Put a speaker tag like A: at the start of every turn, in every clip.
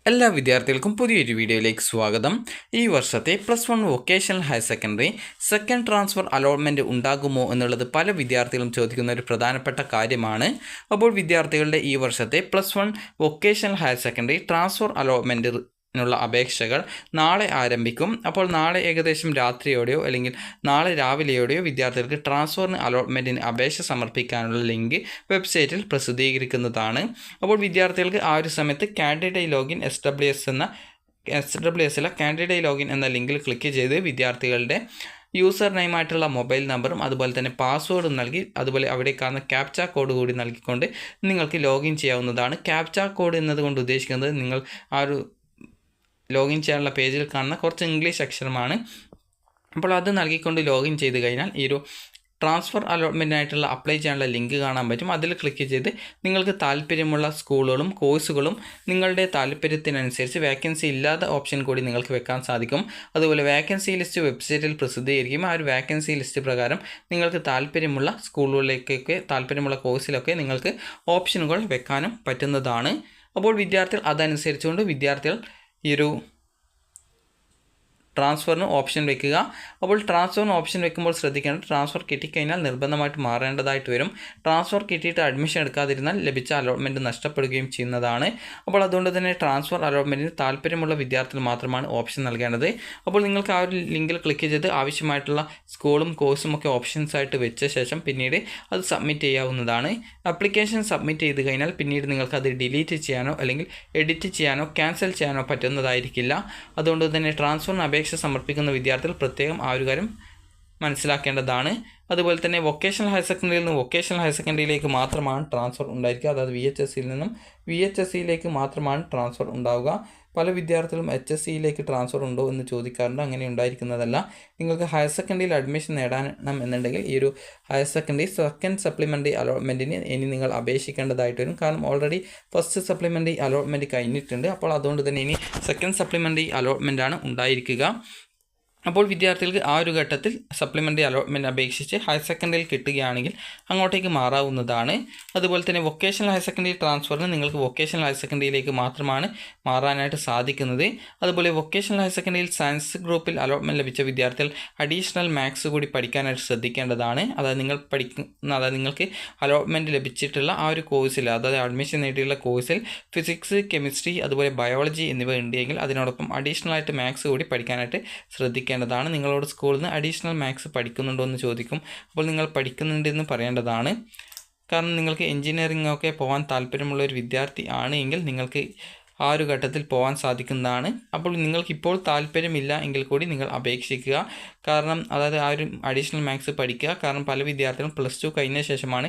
A: എല്ലാ വിദ്യാർത്ഥികൾക്കും പുതിയൊരു വീഡിയോയിലേക്ക് സ്വാഗതം. ഈ വർഷത്തെ +1 vocational higher secondary second transfer allotment ഉണ്ടാകുമോ എന്നുള്ളത് പല വിദ്യാർത്ഥികളും ചോദിക്കുന്ന ഒരു പ്രധാനപ്പെട്ട കാര്യമാണ്. അപ്പോൾ വിദ്യാർത്ഥികളുടെ ഈ വർഷത്തെ +1 വൊക്കേഷണൽ ഹയർ സെക്കൻഡറി ട്രാൻസ്ഫർ അലോട്ട്മെൻറ്റിനുള്ള അപേക്ഷകൾ നാളെ ആരംഭിക്കും. അപ്പോൾ നാളെ ഏകദേശം രാത്രിയോടെയോ അല്ലെങ്കിൽ നാളെ രാവിലെയോടെയോ വിദ്യാർത്ഥികൾക്ക് ട്രാൻസ്ഫറിന് അലോട്ട്മെൻറ്റിന് അപേക്ഷ സമർപ്പിക്കാനുള്ള ലിങ്ക് വെബ്സൈറ്റിൽ പ്രസിദ്ധീകരിക്കുന്നതാണ്. അപ്പോൾ വിദ്യാർത്ഥികൾക്ക് ആ ഒരു സമയത്ത് candidate login SWS candidate login എന്ന ലിങ്കിൽ ക്ലിക്ക് ചെയ്ത് വിദ്യാർത്ഥികളുടെ യൂസർ നെയിമായിട്ടുള്ള മൊബൈൽ നമ്പറും അതുപോലെ തന്നെ പാസ്വേഡും നൽകി അതുപോലെ അവിടെ കാണുന്ന ക്യാപ്ച കോഡ് കൂടി നൽകിക്കൊണ്ട് നിങ്ങൾക്ക് ലോഗിൻ ചെയ്യാവുന്നതാണ്. ക്യാപ്ച കോഡ് എന്നതുകൊണ്ട് ഉദ്ദേശിക്കുന്നത് നിങ്ങൾ ആ ഒരു ലോഗിൻ ചെയ്യാനുള്ള പേജിൽ കാണുന്ന കുറച്ച് ഇംഗ്ലീഷ് അക്ഷരമാണ്. അപ്പോൾ അത് നൽകിക്കൊണ്ട് ലോഗിൻ ചെയ്ത് കഴിഞ്ഞാൽ ഈ ഒരു ട്രാൻസ്ഫർ അലോട്ട്മെൻറ്റിനായിട്ടുള്ള അപ്ലൈ ചെയ്യാനുള്ള ലിങ്ക് കാണാൻ പറ്റും. അതിൽ ക്ലിക്ക് ചെയ്ത് നിങ്ങൾക്ക് താല്പര്യമുള്ള സ്കൂളുകളും കോഴ്സുകളും നിങ്ങളുടെ താല്പര്യത്തിനനുസരിച്ച് വേക്കൻസി ഇല്ലാത്ത ഓപ്ഷൻ കൂടി നിങ്ങൾക്ക് വെക്കാൻ സാധിക്കും. അതുപോലെ വേക്കൻസി ലിസ്റ്റ് വെബ്സൈറ്റിൽ പ്രസിദ്ധീകരിക്കും. ആ ഒരു വേക്കൻസി ലിസ്റ്റ് പ്രകാരം നിങ്ങൾക്ക് താല്പര്യമുള്ള സ്കൂളുകളിലേക്കൊക്കെ താല്പര്യമുള്ള കോഴ്സിലൊക്കെ നിങ്ങൾക്ക് ഓപ്ഷനുകൾ വെക്കാനും പറ്റുന്നതാണ്. അപ്പോൾ വിദ്യാർത്ഥികൾ അതനുസരിച്ചുകൊണ്ട് വിദ്യാർത്ഥികൾ ഈ ഒരു ട്രാൻസ്ഫറിന് ഓപ്ഷൻ വെക്കുക. അപ്പോൾ ട്രാൻസ്ഫറിന് ഓപ്ഷൻ വെക്കുമ്പോൾ ശ്രദ്ധിക്കേണ്ടത് ട്രാൻസ്ഫർ കിട്ടിക്കഴിഞ്ഞാൽ നിർബന്ധമായിട്ട് മാറേണ്ടതായിട്ട് വരും. ട്രാൻസ്ഫർ കിട്ടിയിട്ട് അഡ്മിഷൻ എടുക്കാതിരുന്നാൽ ലഭിച്ച അലോട്ട്മെൻറ്റ് നഷ്ടപ്പെടുകയും ചെയ്യുന്നതാണ്. അപ്പോൾ അതുകൊണ്ട് തന്നെ ട്രാൻസ്ഫർ അലോട്ട്മെൻറ്റിന് താല്പര്യമുള്ള വിദ്യാർത്ഥികൾ മാത്രമാണ് ഓപ്ഷൻ നൽകേണ്ടത്. അപ്പോൾ നിങ്ങൾക്ക് ആ ഒരു ലിങ്കിൽ ക്ലിക്ക് ചെയ്ത് ആവശ്യമായിട്ടുള്ള സ്കൂളും കോഴ്സും ഒക്കെ ഓപ്ഷൻസ് ആയിട്ട് വെച്ച ശേഷം പിന്നീട് അത് സബ്മിറ്റ് ചെയ്യാവുന്നതാണ്. ആപ്ലിക്കേഷൻ സബ്മിറ്റ് ചെയ്ത് കഴിഞ്ഞാൽ പിന്നീട് നിങ്ങൾക്ക് അത് ഡിലീറ്റ് ചെയ്യാനോ അല്ലെങ്കിൽ എഡിറ്റ് ചെയ്യാനോ ക്യാൻസൽ ചെയ്യാനോ പറ്റുന്നതായിരിക്കില്ല. അതുകൊണ്ട് തന്നെ ട്രാൻസ്ഫറിന് അപേക്ഷ സമർപ്പിക്കുന്ന വിദ്യാർത്ഥികൾ പ്രത്യേകം ആ ഒരു കാര്യം മനസ്സിലാക്കേണ്ടതാണ്. അതുപോലെ തന്നെ വൊക്കേഷണൽ ഹയർ സെക്കൻഡറിയിൽ നിന്ന് വൊക്കേഷണൽ ഹയർ സെക്കൻഡറിയിലേക്ക് മാത്രമാണ് ട്രാൻസ്ഫർ ഉണ്ടായിരിക്കുക. അതായത് VHSയിൽ നിന്നും VHSയിലേക്ക് മാത്രമാണ് ട്രാൻസ്ഫർ ഉണ്ടാവുക. പല വിദ്യാർത്ഥികളും HSCയിലേക്ക് ട്രാൻസ്ഫർ ഉണ്ടോ എന്ന് ചോദിക്കാറുണ്ട്. അങ്ങനെ ഉണ്ടായിരിക്കുന്നതല്ല. നിങ്ങൾക്ക് ഹയർ സെക്കൻഡറിയിൽ അഡ്മിഷൻ നേടണം എന്നുണ്ടെങ്കിൽ ഈ ഒരു ഹയർ സെക്കൻഡറി സെക്കൻഡ് സപ്ലിമെൻ്ററി അലോട്ട്മെൻറ്റിന് ഇനി നിങ്ങൾ അപേക്ഷിക്കേണ്ടതായിട്ട് വരും. കാരണം ഓൾറെഡി ഫസ്റ്റ് സപ്ലിമെൻ്ററി അലോട്ട്മെൻറ്റ് കഴിഞ്ഞിട്ടുണ്ട്. അപ്പോൾ അതുകൊണ്ട് തന്നെ ഇനി സെക്കൻഡ് സപ്ലിമെൻ്ററി അലോട്ട്മെൻറ്റാണ് ഉണ്ടായിരിക്കുക. അപ്പോൾ വിദ്യാർത്ഥികൾക്ക് ആ ഒരു ഘട്ടത്തിൽ സപ്ലിമെൻ്ററി അലോട്ട്മെൻറ്റ് അപേക്ഷിച്ച് ഹയർ സെക്കൻഡറിയിൽ കിട്ടുകയാണെങ്കിൽ അങ്ങോട്ടേക്ക് മാറാവുന്നതാണ്. അതുപോലെ തന്നെ വൊക്കേഷണൽ ഹയർ സെക്കൻഡറി ട്രാൻസ്ഫറിന് നിങ്ങൾക്ക് വൊക്കേഷണൽ ഹയർ സെക്കൻഡറിയിലേക്ക് മാത്രമാണ് മാറാനായിട്ട് സാധിക്കുന്നത്. അതുപോലെ വൊക്കേഷണൽ ഹയർ സെക്കൻഡറിയിൽ സയൻസ് ഗ്രൂപ്പിൽ അലോട്ട്മെൻറ്റ് ലഭിച്ച വിദ്യാർത്ഥികൾ അഡീഷണൽ മാത്സ് കൂടി പഠിക്കാനായിട്ട് ശ്രദ്ധിക്കേണ്ടതാണ്. അതായത് നിങ്ങൾക്ക് അലോട്ട്മെൻറ്റ് ലഭിച്ചിട്ടുള്ള ആ ഒരു കോഴ്സിൽ, അതായത് അഡ്മിഷൻ നേടിയുള്ള കോഴ്സിൽ ഫിസിക്സ്, കെമിസ്ട്രി അതുപോലെ ബയോളജി എന്നിവ ഉണ്ടെങ്കിൽ അതിനോടൊപ്പം അഡീഷണലായിട്ട് മാത്സ് കൂടി പഠിക്കാനായിട്ട് ശ്രദ്ധിക്കേണ്ടതാണ്. നിങ്ങളോട് സ്കൂളിൽ നിന്ന് അഡീഷണൽ മാത്സ് പഠിക്കുന്നുണ്ടോ എന്ന് ചോദിക്കും. അപ്പോൾ നിങ്ങൾ പഠിക്കുന്നുണ്ടെന്ന് പറയേണ്ടതാണ്. കാരണം നിങ്ങൾക്ക് എൻജിനീയറിംഗ് ഒക്കെ പോകാൻ താല്പര്യമുള്ള ഒരു വിദ്യാർത്ഥി ആണ് എങ്കിൽ നിങ്ങൾക്ക് ആ ഒരു ഘട്ടത്തിൽ പോകാൻ സാധിക്കുന്നതാണ്. അപ്പോൾ നിങ്ങൾക്കിപ്പോൾ താല്പര്യമില്ല എങ്കിൽ കൂടി നിങ്ങൾ അപേക്ഷിക്കുക. കാരണം അതായത് ആ ഒരു അഡീഷണൽ മാത്സ് പഠിക്കുക. കാരണം പല വിദ്യാർത്ഥികളും +2 കഴിഞ്ഞ ശേഷമാണ്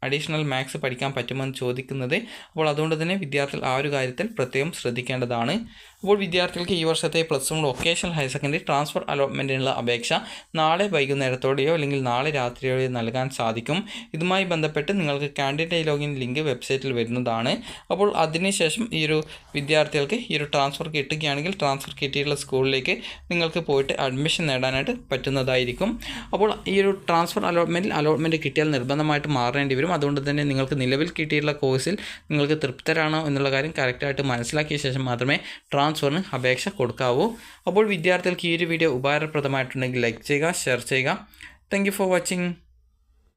A: അഡീഷണൽ മാത്സ് പഠിക്കാൻ പറ്റുമെന്ന് ചോദിക്കുന്നത്. അപ്പോൾ അതുകൊണ്ട് തന്നെ വിദ്യാർത്ഥികൾ ആ ഒരു കാര്യത്തിൽ പ്രത്യേകം ശ്രദ്ധിക്കേണ്ടതാണ്. അപ്പോൾ വിദ്യാർത്ഥികൾക്ക് ഈ വർഷത്തെ +1 വൊക്കേഷണൽ ഹയർ സെക്കൻഡറി ട്രാൻസ്ഫർ അലോട്ട്മെൻറ്റിനുള്ള അപേക്ഷ നാളെ വൈകുന്നേരത്തോടെയോ അല്ലെങ്കിൽ നാളെ രാത്രിയോടെയോ നൽകാൻ സാധിക്കും. ഇതുമായി ബന്ധപ്പെട്ട് നിങ്ങൾക്ക് കാൻഡിഡേറ്റ് ലോഗിൻ ലിങ്ക് വെബ്സൈറ്റിൽ വരുന്നതാണ്. അപ്പോൾ അതിനുശേഷം ഈ ഒരു വിദ്യാർത്ഥികൾക്ക് ഈ ഒരു ട്രാൻസ്ഫർ കിട്ടുകയാണെങ്കിൽ ട്രാൻസ്ഫർ കിട്ടിയിട്ടുള്ള സ്കൂളിലേക്ക് നിങ്ങൾക്ക് പോയിട്ട് അഡ്മിഷൻ നേടാനായിട്ട് പറ്റുന്നതായിരിക്കും. അപ്പോൾ ഈ ഒരു ട്രാൻസ്ഫർ അലോട്ട്മെൻറ്റ് കിട്ടിയാൽ നിർബന്ധമായിട്ട് മാറേണ്ടി വരും. അതുകൊണ്ട് തന്നെ നിങ്ങൾക്ക് നിലവിൽ കിട്ടിയിട്ടുള്ള കോഴ്സിൽ നിങ്ങൾക്ക് തൃപ്തരാണോ എന്നുള്ള കാര്യം കറക്റ്റായിട്ട് മനസ്സിലാക്കിയ ശേഷം മാത്രമേ ട്രാൻസ്ഫറിന് അപേക്ഷ കൊടുക്കാവൂ. അപ്പോൾ വിദ്യാർത്ഥികൾക്ക് ഈ ഒരു വീഡിയോ ഉപകാരപ്രദമായിട്ടുണ്ടെങ്കിൽ ലൈക്ക് ചെയ്യുക, ഷെയർ ചെയ്യുക. Thank you for watching.